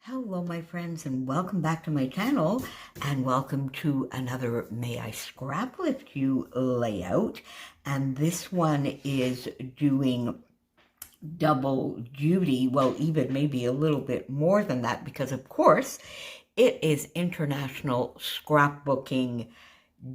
Hello my friends, and welcome back to my channel, and welcome to another May I Scrap Lift You layout. And this one is doing double duty, well, even maybe a little bit more than that, because of course it is International Scrapbooking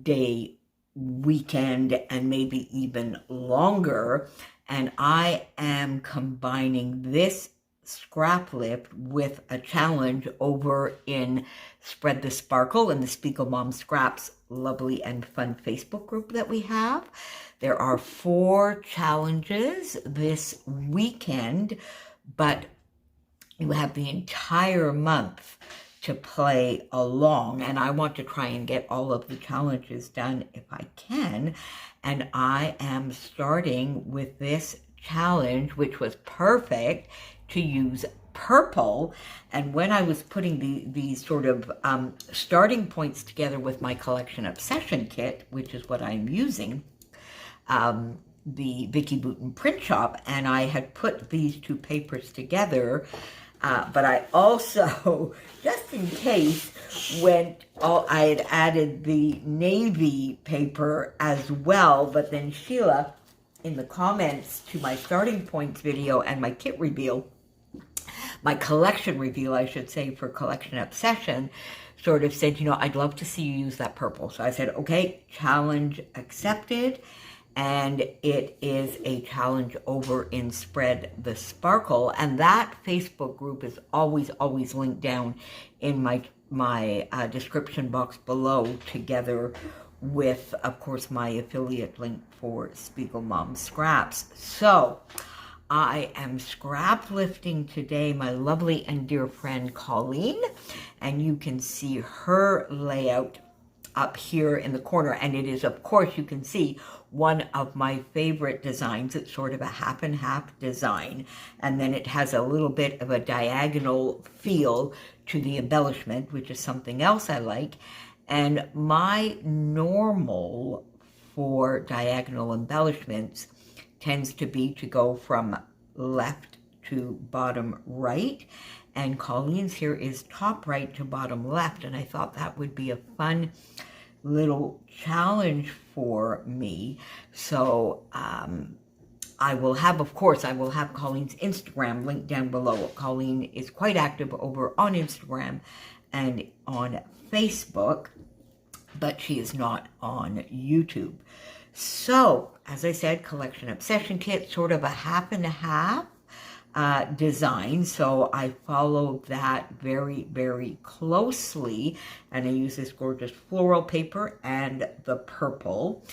Day weekend, and maybe even longer. And I am combining this scrap lift with a challenge over in Spread the Sparkle and the SPIEGELMOM Scraps lovely and fun Facebook group that we have. There are 4 challenges this weekend, but you have the entire month to play along, and I want to try and get all of the challenges done if I can. And I am starting with this challenge, which was perfect to use purple. And when I was putting these sort of starting points together with my collection obsession kit, which is what I'm using, the Vicky Boutin print shop, and I had put these 2 papers together, but I also, just in case, I had added the navy paper as well. But then Sheila, in the comments to my starting points video and my kit reveal, my collection reveal, I should say, for Collection Obsession, sort of said, you know, I'd love to see you use that purple. So I said, okay, challenge accepted. And it is a challenge over in Spread the Sparkle. And that Facebook group is always linked down in my description box below, together with, of course, my affiliate link for SPIEGELMOM Scraps. So I am scrap lifting today my lovely and dear friend Colleen, and you can see her layout up here in the corner. And it is, of course, you can see one of my favorite designs. It's sort of a half and half design, and then it has a little bit of a diagonal feel to the embellishment, which is something else I like. And my normal for diagonal embellishments tends to be to go from left to bottom right, and Colleen's here is top right to bottom left. And I thought that would be a fun little challenge for me. So I will have, of course, I will have Colleen's Instagram linked down below. Colleen is quite active over on Instagram and on Facebook, but she is not on YouTube. So, as I said, Collection Obsession Kit, sort of a half and a half design. So I followed that very closely, and I use this gorgeous floral paper and the purple.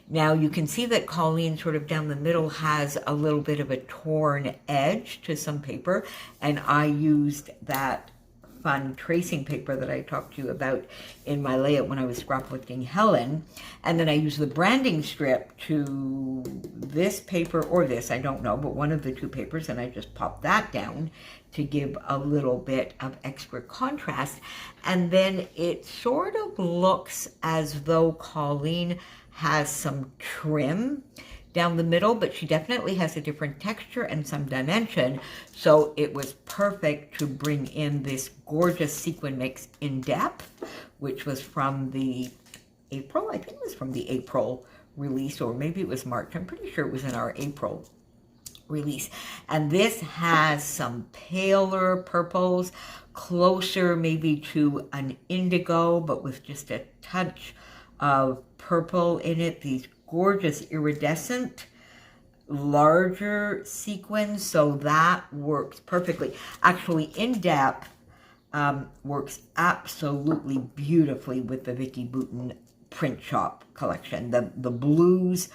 Now you can see that Colleen sort of down the middle has a little bit of a torn edge to some paper, and I used that fun tracing paper that I talked to you about in my layout when I was scraplifting Helen. And then I used the branding strip to this paper, or this, I don't know, but one of the 2 papers, and I just popped that down to give a little bit of extra contrast. And then it sort of looks as though Colleen has some trim down the middle, but she definitely has a different texture and some dimension. So it was perfect to bring in this gorgeous sequin mix in depth, which was from the April, I think it was from the April release, or maybe it was March. I'm pretty sure it was in our April release. And this has some paler purples, closer maybe to an indigo, but with just a touch of purple in it. These gorgeous iridescent larger sequins, so that works perfectly. Actually, in depth works absolutely beautifully with the Vicky Boutin print shop collection. The blues,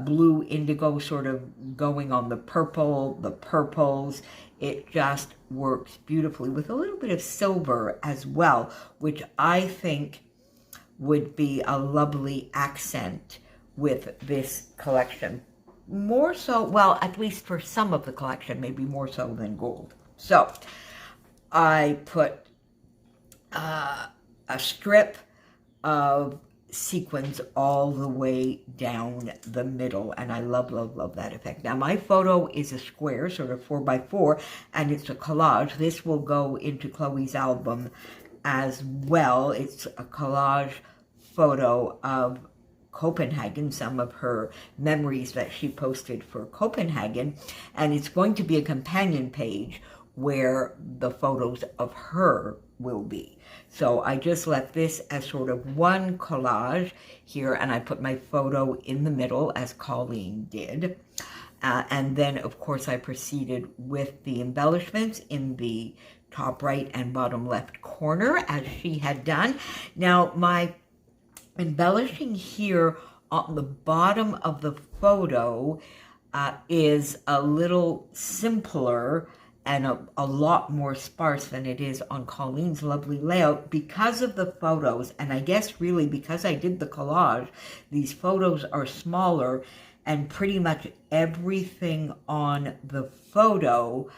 blue indigo sort of going on the purples, it just works beautifully with a little bit of silver as well, which I think would be a lovely accent with this collection. More so, well, at least for some of the collection, maybe more so than gold. So I put a strip of sequins all the way down the middle, and I love, love, love that effect. Now my photo is a square, sort of 4x4, and it's a collage. This will go into Chloe's album as well. It's a collage photo of Copenhagen, some of her memories that she posted for Copenhagen, and it's going to be a companion page where the photos of her will be. So I just left this as sort of one collage here, and I put my photo in the middle as Colleen did. And then, of course, I proceeded with the embellishments in the top right and bottom left corner, as she had done. Now, my embellishing here on the bottom of the photo is a little simpler and a lot more sparse than it is on Colleen's lovely layout because of the photos. And I guess really because I did the collage, these photos are smaller, and pretty much everything on the photo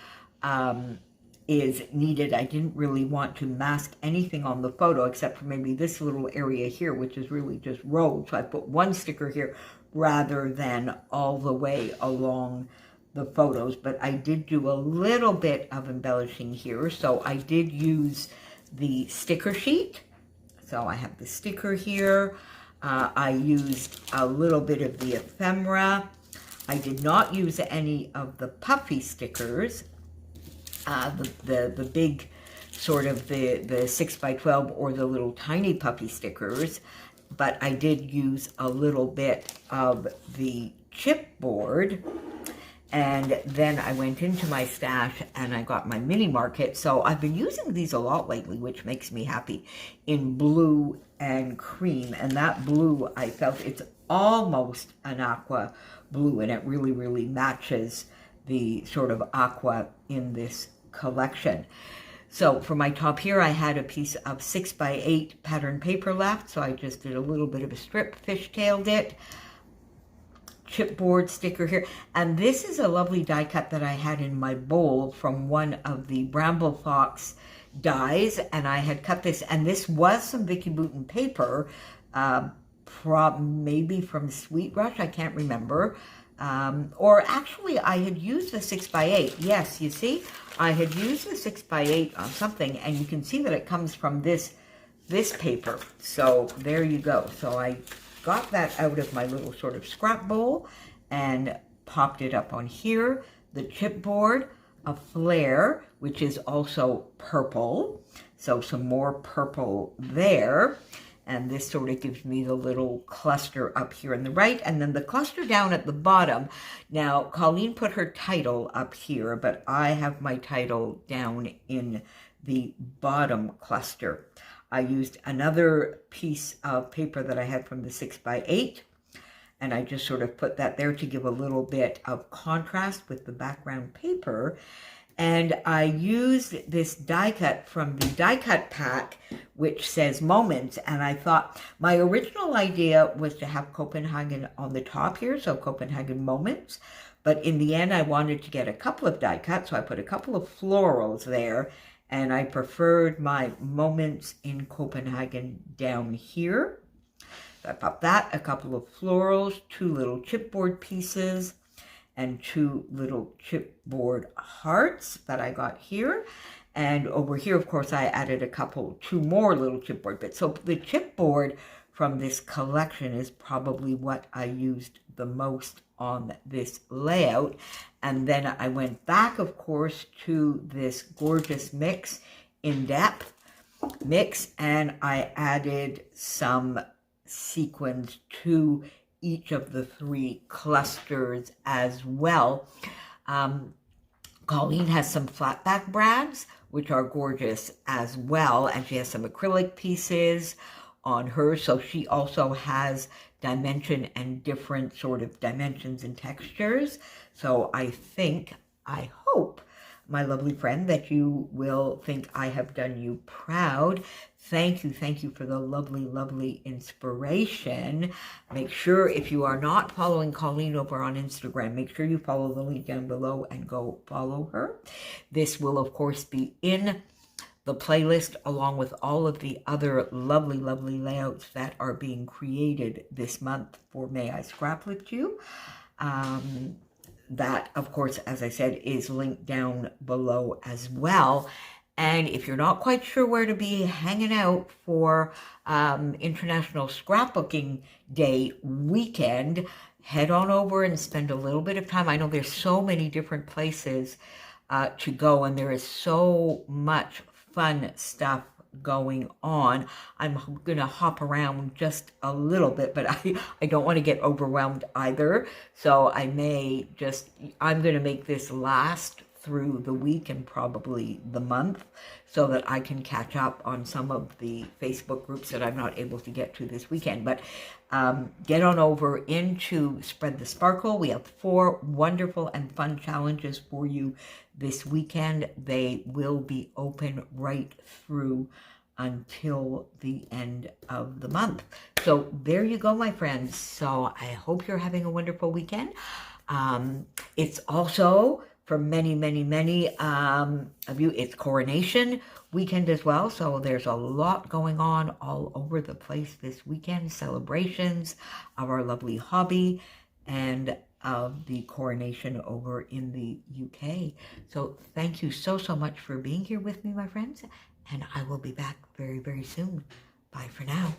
is needed. I didn't really want to mask anything on the photo except for maybe this little area here, which is really just rolled. So I put one sticker here rather than all the way along the photos, but I did do a little bit of embellishing here. So I did use the sticker sheet. So I have the sticker here. I used a little bit of the ephemera. I did not use any of the puffy stickers, the big sort of the 6x12 or the little tiny puffy stickers, but I did use a little bit of the chipboard. And then I went into my stash and I got my mini market. So I've been using these a lot lately, which makes me happy, in blue and cream. And that blue, I felt it's almost an aqua blue, and it really, really matches the sort of aqua in this collection. So for my top here, I had a piece of 6x8 pattern paper left. So I just did a little bit of a strip, fishtailed it. Chipboard sticker here, and this is a lovely die cut that I had in my bowl from one of the Bramble Fox dies, and I had cut this, and this was some Vicky Bouton paper, maybe from Sweet Rush, I can't remember, or actually I had used the 6x8. Yes, you see, I had used the 6x8 on something, and you can see that it comes from this paper. So there you go. So I got that out of my little sort of scrap bowl and popped it up on here. The chipboard, a flare, which is also purple. So some more purple there. And this sort of gives me the little cluster up here on the right. And then the cluster down at the bottom. Now, Colleen put her title up here, but I have my title down in the bottom cluster. I used another piece of paper that I had from the 6x8, and I just sort of put that there to give a little bit of contrast with the background paper. And I used this die cut from the die cut pack, which says Moments, and I thought my original idea was to have Copenhagen on the top here, so Copenhagen Moments. But in the end, I wanted to get a couple of die cuts, so I put a couple of florals there. And I preferred my Moments in Copenhagen down here. So I popped that, a couple of florals, two little chipboard pieces, and two little chipboard hearts that I got here. And over here, of course, I added two more little chipboard bits. So the chipboard from this collection is probably what I used the most on this layout. And then I went back, of course, to this gorgeous mix, in-depth mix, and I added some sequins to each of the three clusters as well. Colleen has some flat back brads, which are gorgeous as well, and she has some acrylic pieces on her, so she also has dimension and different sort of dimensions and textures. So I hope, my lovely friend, that you will think I have done you proud. Thank you for the lovely, lovely inspiration. Make sure, if you are not following Colleen over on Instagram, make sure you follow the link down below and go follow her. This will, of course, be in the playlist along with all of the other lovely, lovely layouts that are being created this month for May I Scrap With You. That, of course, as I said, is linked down below as well. And if you're not quite sure where to be hanging out for International Scrapbooking Day weekend, head on over and spend a little bit of time. I know there's so many different places to go, and there is so much fun stuff going on. I'm going to hop around just a little bit, but I don't want to get overwhelmed either. So I'm going to make this last through the week and probably the month so that I can catch up on some of the Facebook groups that I'm not able to get to this weekend. But get on over into Spread the Sparkle. We have 4 wonderful and fun challenges for you this weekend. They will be open right through until the end of the month. So there you go, my friends. So I hope you're having a wonderful weekend. It's also, for many, many, many of you, it's Coronation weekend as well. So there's a lot going on all over the place this weekend. Celebrations of our lovely hobby and of the coronation over in the UK. So thank you so, so much for being here with me, my friends. And I will be back very, very soon. Bye for now.